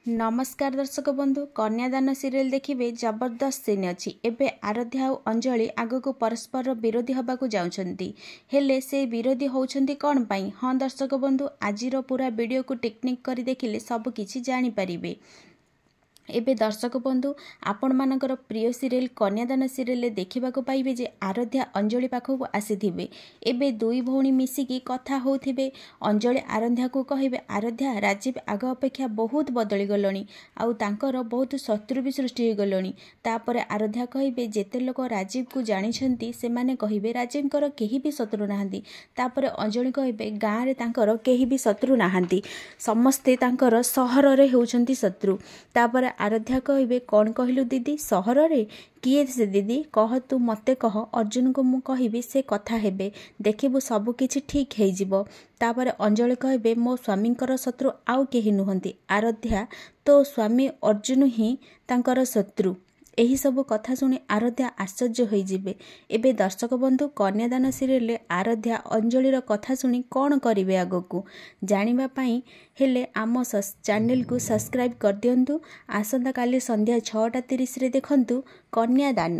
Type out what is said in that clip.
नमस्कार दर्शक बंधु कन्यादान सीरियल देखिए जबरदस्त सीन अच्छी एबे आराध्या और अंजलि आगक परस्पर विरोधी हवाक जाउछंती हेले से विरोधी होउछंती कौन पाई। हाँ दर्शक बंधु आजिर पूरा वीडियो को टेक्निक करी देखिले सब किछि जानि परिबे। एबे दर्शक बंधु आपण मानकर प्रिय सीरियल कन्यादान सीरियल देखा पाइबे जे आराध्या अंजलि पाखक आसीथिबे। एबे दुई भौणी मिसिकी कथा होउथिबे। अंजलि आराध्या को कहिबे आराध्या राजीव आग अपेक्षा बहुत बदली गलणी आउ तांकर बहुत शत्रु भी सृष्टि हो गलणी। तापर आराध्या कहिबे जेते लोक राजीव को जानिछंती से माने कहिबे राजीवकर केही भी शत्रु नाहांती। तापर अंजलि कहिबे गाँ रे तांकर केही भी शत्रु नाहांती समस्ते तांकर सहर रे होउछंती शत्रु। तापर आराध्या कहिबे कौन कहलु दीदी सहर रे किए से दीदी कह तू मते कह अर्जुन को मु कहिबी से कथा हेबे देखिबु सब किछि ठीक हेइ जिवो। तापर अंजलि कहिबे मो स्वामींकर शत्रु आउ केही नुहंती आराध्या तो स्वामी अर्जुन ही तांकर शत्रु। एही सब कथा सुनी आराध्या आश्चर्य होई जिबे। एबे दर्शक बंधु कन्यादान सीरियल आराध्या अंजलिर कथा सुनी कौन करिवे आगकू जानिबा पई हेले आम चैनल को सब्सक्राइब कर दियंतु। आसंता काली संध्या 6:30 रे देखंतु कन्यादान।